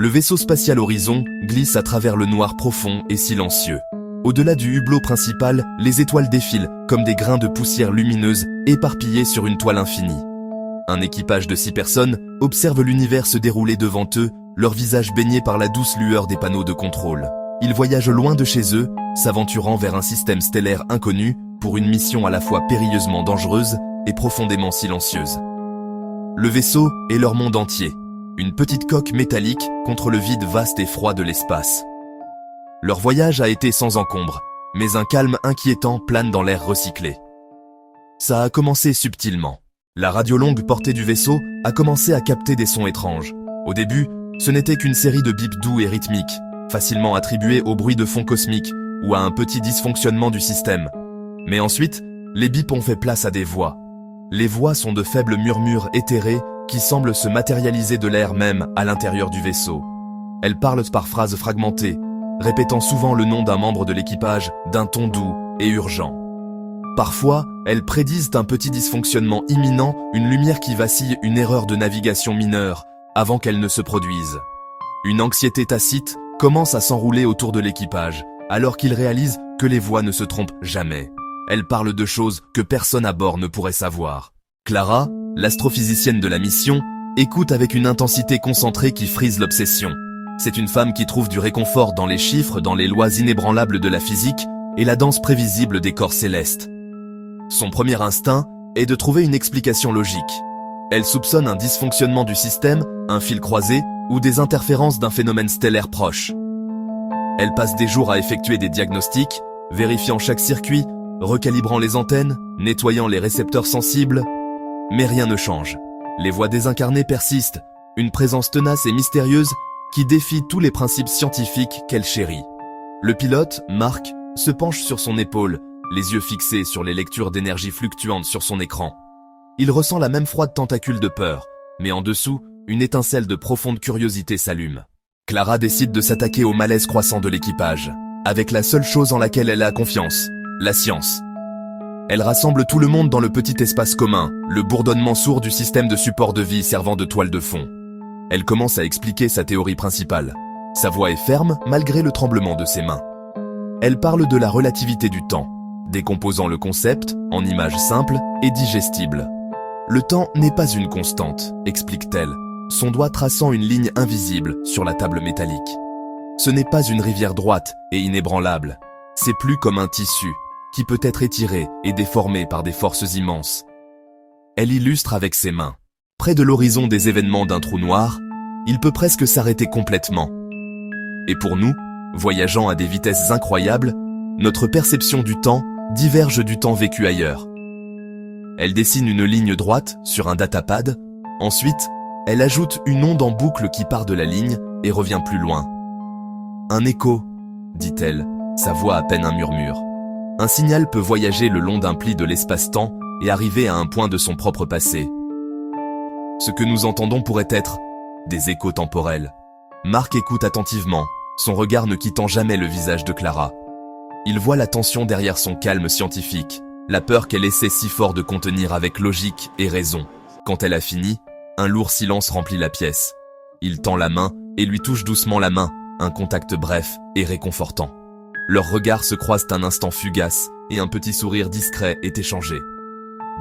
Le vaisseau spatial Horizon glisse à travers le noir profond et silencieux. Au-delà du hublot principal, les étoiles défilent comme des grains de poussière lumineuse éparpillés sur une toile infinie. Un équipage de 6 personnes observe l'univers se dérouler devant eux, leurs visages baignés par la douce lueur des panneaux de contrôle. Ils voyagent loin de chez eux, s'aventurant vers un système stellaire inconnu pour une mission à la fois périlleusement dangereuse et profondément silencieuse. Le vaisseau est leur monde entier, une petite coque métallique contre le vide vaste et froid de l'espace. Leur voyage a été sans encombre, mais un calme inquiétant plane dans l'air recyclé. Ça a commencé subtilement. La radio longue portée du vaisseau a commencé à capter des sons étranges. Au début, ce n'était qu'une série de bips doux et rythmiques, facilement attribués au bruit de fond cosmique ou à un petit dysfonctionnement du système. Mais ensuite, les bips ont fait place à des voix. Les voix sont de faibles murmures éthérés qui semblent se matérialiser de l'air même à l'intérieur du vaisseau. Elles parlent par phrases fragmentées, répétant souvent le nom d'un membre de l'équipage d'un ton doux et urgent. Parfois, elles prédisent un petit dysfonctionnement imminent, une lumière qui vacille, une erreur de navigation mineure, avant qu'elle ne se produise. Une anxiété tacite commence à s'enrouler autour de l'équipage, alors qu'ils réalisent que les voix ne se trompent jamais. Elles parlent de choses que personne à bord ne pourrait savoir. Clara, l'astrophysicienne de la mission, écoute avec une intensité concentrée qui frise l'obsession. C'est une femme qui trouve du réconfort dans les chiffres, dans les lois inébranlables de la physique et la danse prévisible des corps célestes. Son premier instinct est de trouver une explication logique. Elle soupçonne un dysfonctionnement du système, un fil croisé ou des interférences d'un phénomène stellaire proche. Elle passe des jours à effectuer des diagnostics, vérifiant chaque circuit, recalibrant les antennes, nettoyant les récepteurs sensibles. Mais rien ne change. Les voix désincarnées persistent, une présence tenace et mystérieuse qui défie tous les principes scientifiques qu'elle chérit. Le pilote, Mark, se penche sur son épaule, les yeux fixés sur les lectures d'énergie fluctuantes sur son écran. Il ressent la même froide tentacule de peur, mais en dessous, une étincelle de profonde curiosité s'allume. Clara décide de s'attaquer au malaise croissant de l'équipage, avec la seule chose en laquelle elle a confiance, la science. Elle rassemble tout le monde dans le petit espace commun, le bourdonnement sourd du système de support de vie servant de toile de fond. Elle commence à expliquer sa théorie principale. Sa voix est ferme malgré le tremblement de ses mains. Elle parle de la relativité du temps, décomposant le concept en images simples et digestibles. Le temps n'est pas une constante, explique-t-elle, son doigt traçant une ligne invisible sur la table métallique. Ce n'est pas une rivière droite et inébranlable, c'est plus comme un tissu qui peut être étiré et déformé par des forces immenses. Elle illustre avec ses mains. Près de l'horizon des événements d'un trou noir, il peut presque s'arrêter complètement. Et pour nous, voyageant à des vitesses incroyables, notre perception du temps diverge du temps vécu ailleurs. Elle dessine une ligne droite sur un datapad, ensuite, elle ajoute une onde en boucle qui part de la ligne et revient plus loin. Un écho, dit-elle, sa voix à peine un murmure. Un signal peut voyager le long d'un pli de l'espace-temps et arriver à un point de son propre passé. Ce que nous entendons pourrait être des échos temporels. Mark écoute attentivement, son regard ne quittant jamais le visage de Clara. Il voit la tension derrière son calme scientifique, la peur qu'elle essaie si fort de contenir avec logique et raison. Quand elle a fini, un lourd silence remplit la pièce. Il tend la main et lui touche doucement la main, un contact bref et réconfortant. Leurs regards se croisent un instant fugace et un petit sourire discret est échangé.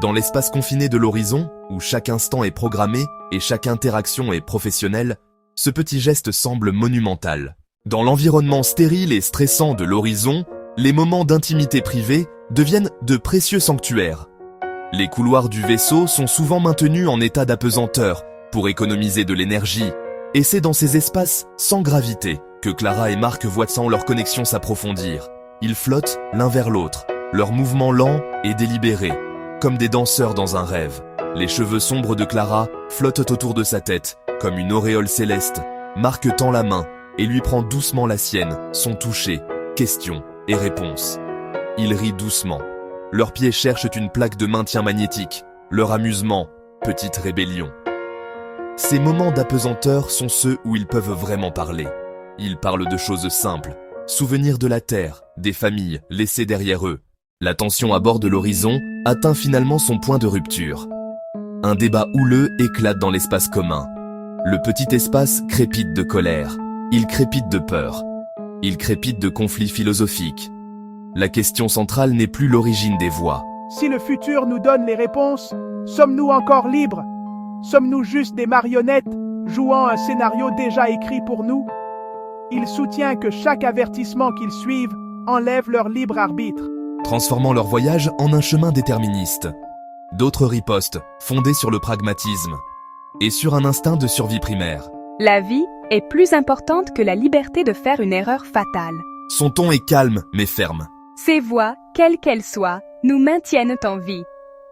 Dans l'espace confiné de l'horizon, où chaque instant est programmé et chaque interaction est professionnelle, ce petit geste semble monumental. Dans l'environnement stérile et stressant de l'horizon, les moments d'intimité privée deviennent de précieux sanctuaires. Les couloirs du vaisseau sont souvent maintenus en état d'apesanteur pour économiser de l'énergie, et c'est dans ces espaces sans gravité que Clara et Mark voient leur connexion s'approfondir. Ils flottent l'un vers l'autre, leurs mouvements lents et délibérés, comme des danseurs dans un rêve. Les cheveux sombres de Clara flottent autour de sa tête, comme une auréole céleste. Mark tend la main et lui prend doucement la sienne, son toucher, questions et réponses. Ils rient doucement. Leurs pieds cherchent une plaque de maintien magnétique. Leur amusement, petite rébellion. Ces moments d'apesanteur sont ceux où ils peuvent vraiment parler. Ils parlent de choses simples, souvenirs de la Terre, des familles laissées derrière eux. La tension à bord de l'horizon atteint finalement son point de rupture. Un débat houleux éclate dans l'espace commun. Le petit espace crépite de colère. Il crépite de peur. Il crépite de conflits philosophiques. La question centrale n'est plus l'origine des voix. Si le futur nous donne les réponses, sommes-nous encore libres? Sommes-nous juste des marionnettes jouant un scénario déjà écrit pour nous? Il soutient que chaque avertissement qu'ils suivent enlève leur libre arbitre, Transformant leur voyage en un chemin déterministe. D'autres ripostent, fondés sur le pragmatisme et sur un instinct de survie primaire. La vie est plus importante que la liberté de faire une erreur fatale. Son ton est calme mais ferme. Ces voix, quelles qu'elles soient, nous maintiennent en vie.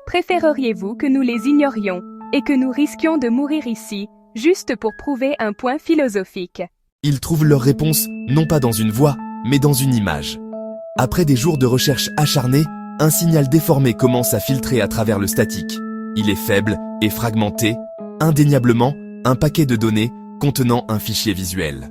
Préféreriez-vous que nous les ignorions et que nous risquions de mourir ici, juste pour prouver un point philosophique? Ils trouvent leur réponse non pas dans une voix, mais dans une image. Après des jours de recherche acharnée, un signal déformé commence à filtrer à travers le statique. Il est faible et fragmenté, indéniablement un paquet de données contenant un fichier visuel.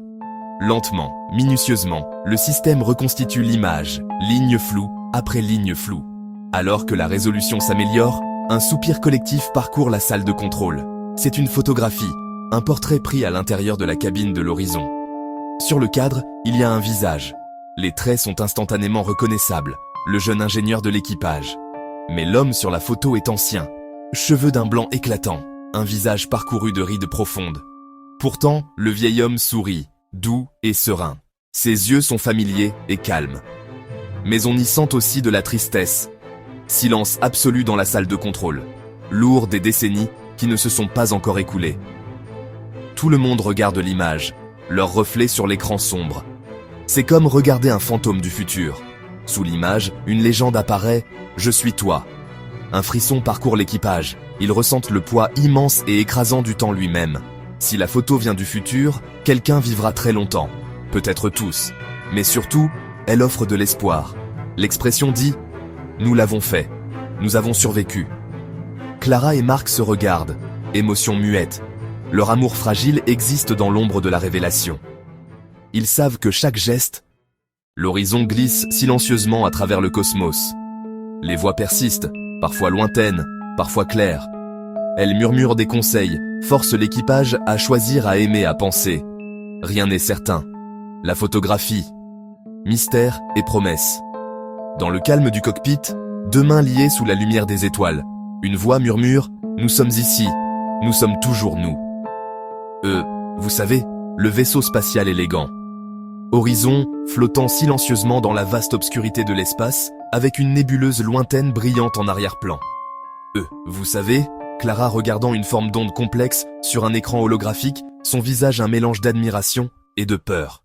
Lentement, minutieusement, le système reconstitue l'image, ligne floue après ligne floue. Alors que la résolution s'améliore, un soupir collectif parcourt la salle de contrôle. C'est une photographie, un portrait pris à l'intérieur de la cabine de l'horizon. Sur le cadre, il y a un visage. Les traits sont instantanément reconnaissables, le jeune ingénieur de l'équipage. Mais l'homme sur la photo est ancien, cheveux d'un blanc éclatant, un visage parcouru de rides profondes. Pourtant, le vieil homme sourit, doux et serein. Ses yeux sont familiers et calmes. Mais on y sent aussi de la tristesse. Silence absolu dans la salle de contrôle, lourd des décennies qui ne se sont pas encore écoulées. Tout le monde regarde l'image, leur reflet sur l'écran sombre. C'est comme regarder un fantôme du futur. Sous l'image, une légende apparaît « Je suis toi ». Un frisson parcourt l'équipage, ils ressentent le poids immense et écrasant du temps lui-même. Si la photo vient du futur, quelqu'un vivra très longtemps, peut-être tous, mais surtout, elle offre de l'espoir. L'expression dit « Nous l'avons fait, nous avons survécu ». Clara et Marc se regardent, émotion muette. Leur amour fragile existe dans l'ombre de la révélation. Ils savent que chaque geste, l'horizon glisse silencieusement à travers le cosmos. Les voix persistent, parfois lointaines, parfois claires. Elles murmurent des conseils, forcent l'équipage à choisir, à aimer, à penser. Rien n'est certain. La photographie, mystère et promesse. Dans le calme du cockpit, deux mains liées sous la lumière des étoiles. Une voix murmure « Nous sommes ici, nous sommes toujours nous ». Vous savez, le vaisseau spatial élégant. Horizon, flottant silencieusement dans la vaste obscurité de l'espace, avec une nébuleuse lointaine brillante en arrière-plan. Vous savez, Clara regardant une forme d'onde complexe sur un écran holographique, son visage un mélange d'admiration et de peur.